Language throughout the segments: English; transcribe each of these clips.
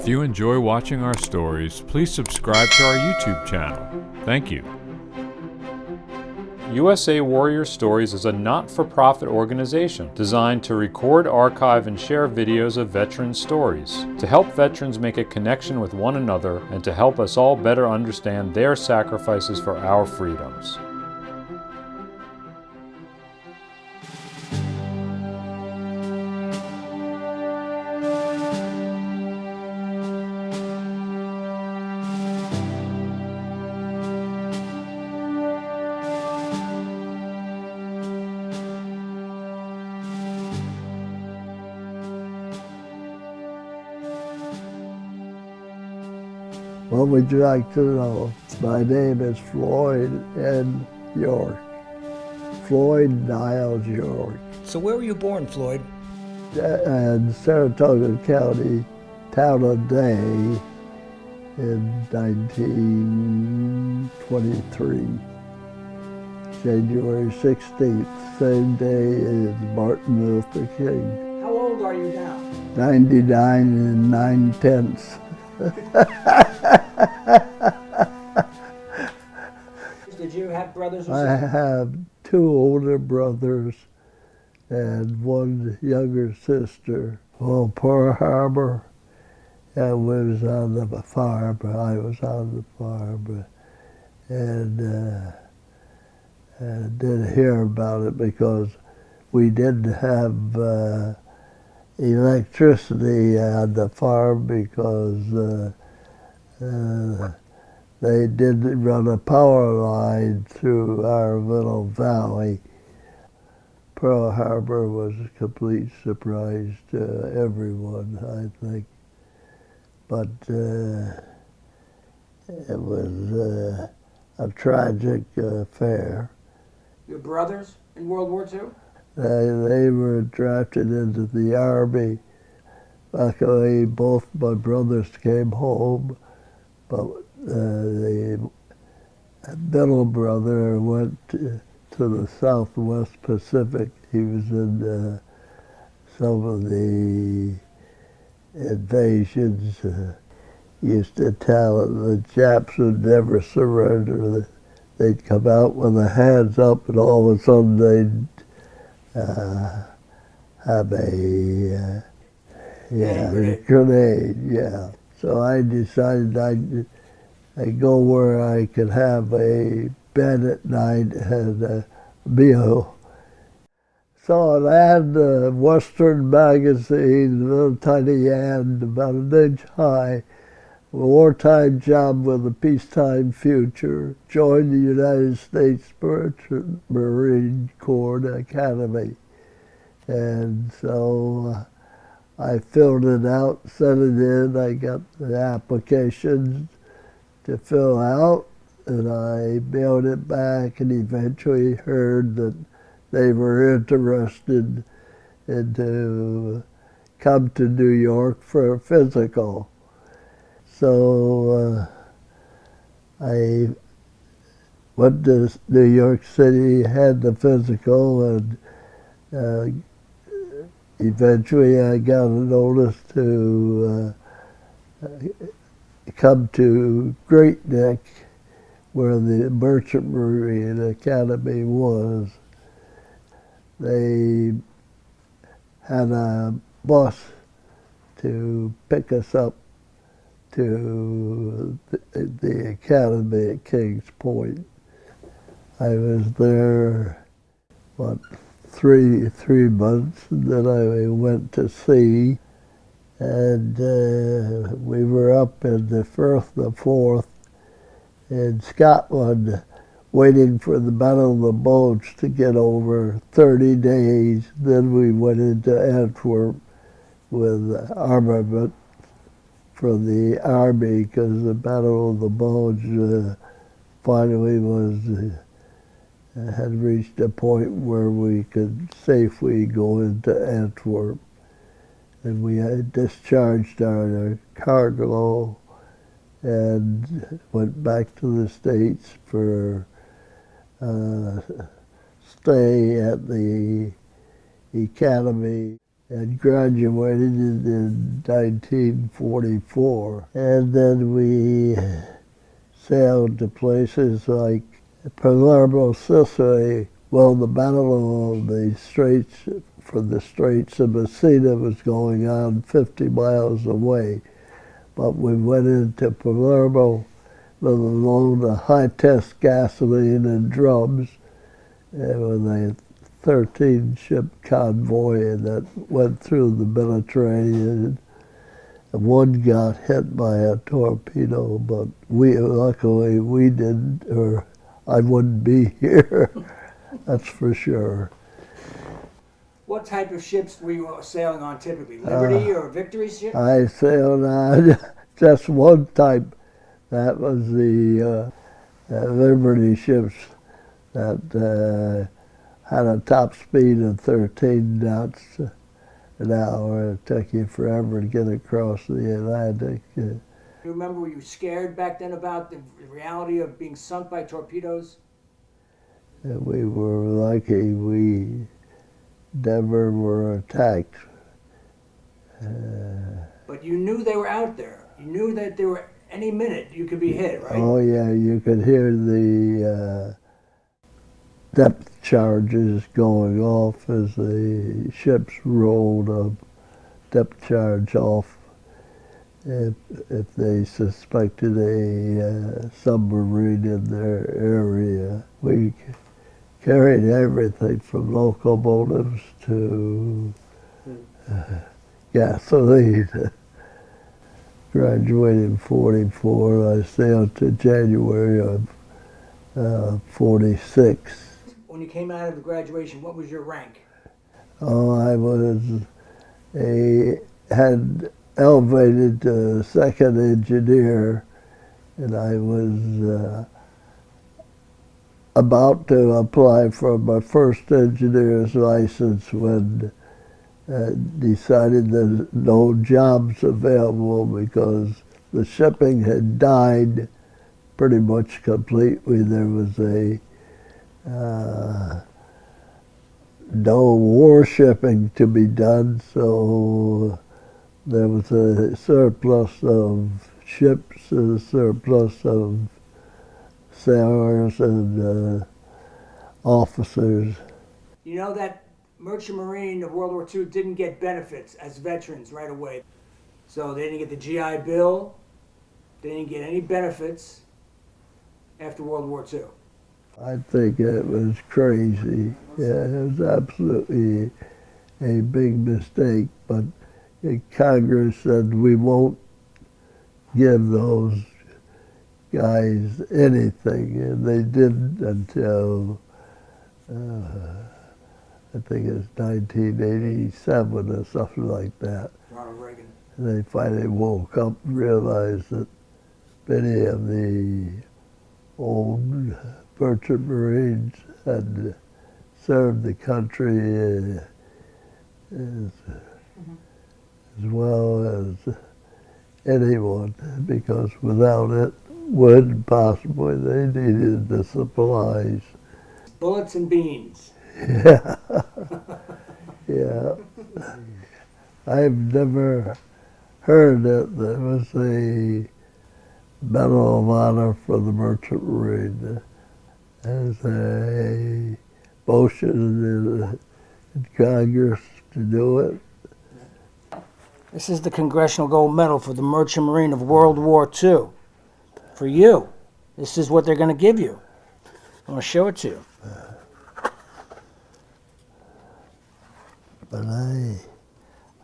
If you enjoy watching our stories, please subscribe to our YouTube channel. Thank you. USA Warrior Stories is a not-for-profit organization designed to record, archive, and share videos of veterans' stories, to help veterans make a connection with one another and to help us all better understand their sacrifices for our freedoms. What would you like to know? My name is Floyd N. York. Floyd Niles York. So where were you born, Floyd? In Saratoga County, town of Day, in 1923. January 16th, same day as Martin Luther King. How old are you now? 99 and 9/10. Did you have brothers or I sisters? have two older brothers and one younger sister. Well, Pearl Harbor, I was on the farm. I was on the farm, and I didn't hear about it because we didn't have electricity on the farm because they didn't run a power line through our little valley. Pearl Harbor was a complete surprise to everyone, I think. But it was a tragic affair. Your brothers in World War II? They were drafted into the Army. Luckily, both my brothers came home, but the middle brother went to the Southwest Pacific. He was in some of the invasions. Used to tell the Japs would never surrender. They'd come out with their hands up, and all of a sudden they'd have a grenade, yeah. So I decided I'd go where I could have a bed at night and a meal. Saw an ad, a Western magazine, a little tiny ad, about an inch high, a wartime job with a peacetime future. Join the United States Marine Corps Academy. And so I filled it out, sent it in. I got the applications to fill out, and I mailed it back, and eventually heard that they were interested in to come to New York for a physical. So I went to New York City, had the physical, and eventually I got a notice to come to Great Neck, where the Merchant Marine Academy was. They had a bus to pick us up to the academy at Kings Point. I was there, what, three months, and then I went to sea, and we were up in the Firth of Forth in Scotland, waiting for the Battle of the Bulge to get over. 30 days, then we went into Antwerp with armament for the Army, because the Battle of the Bulge finally had reached a point where we could safely go into Antwerp. And we had discharged our cargo and went back to the States for stay at the academy and graduated in 1944. And then we sailed to places like Palermo, Sicily. Well, the Battle of the Straits, for the Straits of Messina, was going on 50 miles away. But we went into Palermo with a load of high-test gasoline and drums with a 13-ship convoy that went through the Mediterranean. And one got hit by a torpedo, but luckily we didn't, or I wouldn't be here, that's for sure. What type of ships were you sailing on typically? Liberty or Victory ships? I sailed on just one type. That was the Liberty ships that had a top speed of 13 knots an hour. It took you forever to get across the Atlantic. You remember, were you scared back then about the reality of being sunk by torpedoes? We were lucky we never were attacked. But you knew they were out there. You knew that they were, any minute you could be hit, right? Oh yeah, you could hear the depth charges going off as the ships rolled a depth charge off if they suspected a submarine in their area. We carried everything from locomotives to gasoline. Graduated in 44. I sailed to January of 46. When you came out of the graduation, what was your rank? Oh, I had elevated to second engineer, and I was about to apply for my first engineer's license when decided there's no jobs available because the shipping had died pretty much completely. There was no war shipping to be done, so there was a surplus of ships, a surplus of sailors and officers. You know that Merchant Marine of World War II didn't get benefits as veterans right away. So they didn't get the GI Bill, they didn't get any benefits after World War II. I think it was crazy. Yeah, it was absolutely a big mistake, but Congress said we won't give those guys anything, and they didn't until I think it's 1987 or something like that. Ronald Reagan. And they finally woke up and realized that many of the old merchant Marines had served the country as well as anyone, because without it, wood possibly, they needed the supplies. Bullets and beans. Yeah. Yeah. I've never heard that there was a Medal of Honor for the Merchant Marine. There's a motion in Congress to do it. This is the Congressional Gold Medal for the Merchant Marine of World War II. For you. This is what they're going to give you. I want to show it to you. But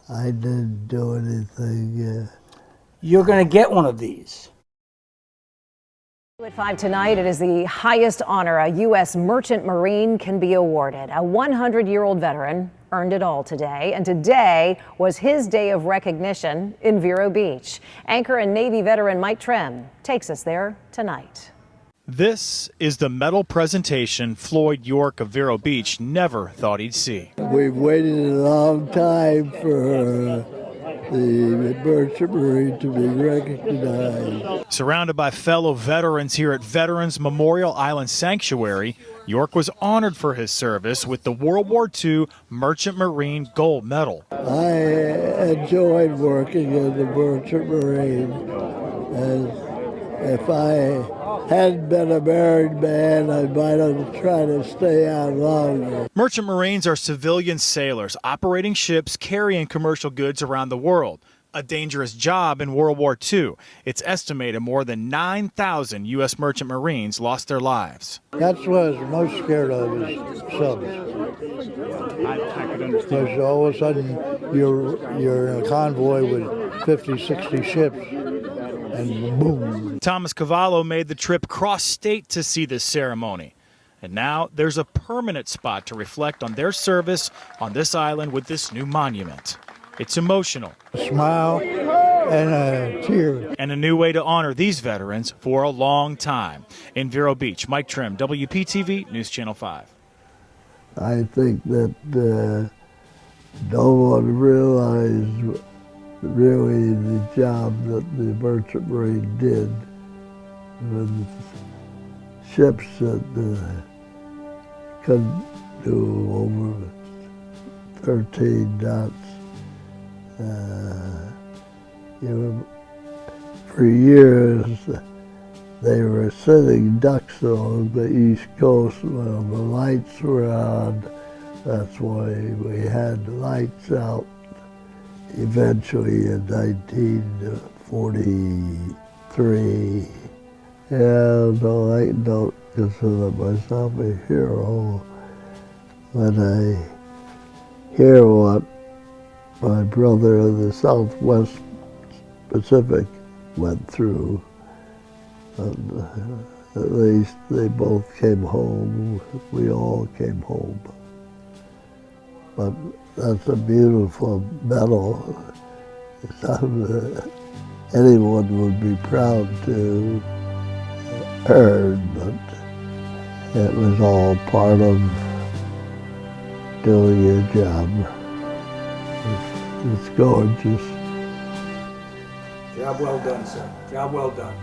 I didn't do anything. You're going to get one of these. At 5 tonight, it is the highest honor a U.S. Merchant Marine can be awarded. A 100-year-old veteran earned it all today, and today was his day of recognition in Vero Beach. Anchor and Navy veteran Mike Trem takes us there tonight. This is the medal presentation Floyd York of Vero Beach never thought he'd see. We've waited a long time for the Merchant Marine to be recognized. Surrounded by fellow veterans here at Veterans Memorial Island Sanctuary, York was honored for his service with the World War II Merchant Marine Gold Medal. I enjoyed working in the Merchant Marine, and if I hadn't been a married man, I might have tried to stay on longer. Merchant Marines are civilian sailors operating ships carrying commercial goods around the world. A dangerous job in World War II. It's estimated more than 9,000 U.S. Merchant Marines lost their lives. That's what I was most scared of, is subs. I could understand. Because all of a sudden you're in a convoy with 50, 60 ships, and boom. Thomas Cavallo made the trip cross-state to see this ceremony. And now there's a permanent spot to reflect on their service on this island with this new monument. It's emotional. A smile and a tear. And a new way to honor these veterans for a long time. In Vero Beach, Mike Trim, WPTV News Channel 5. I think that no one realized really the job that the Merchant Marine did with ships that couldn't do over 13 knots. For years they were sitting ducks on the East Coast when the lights were on. That's why we had lights out eventually in 1943. And I don't consider myself a hero when I hear what my brother in the Southwest Pacific went through. And at least they both came home. We all came home. But that's a beautiful medal. Anyone would be proud to earn, but it was all part of doing your job. It's gorgeous. Job well done, sir. Job well done.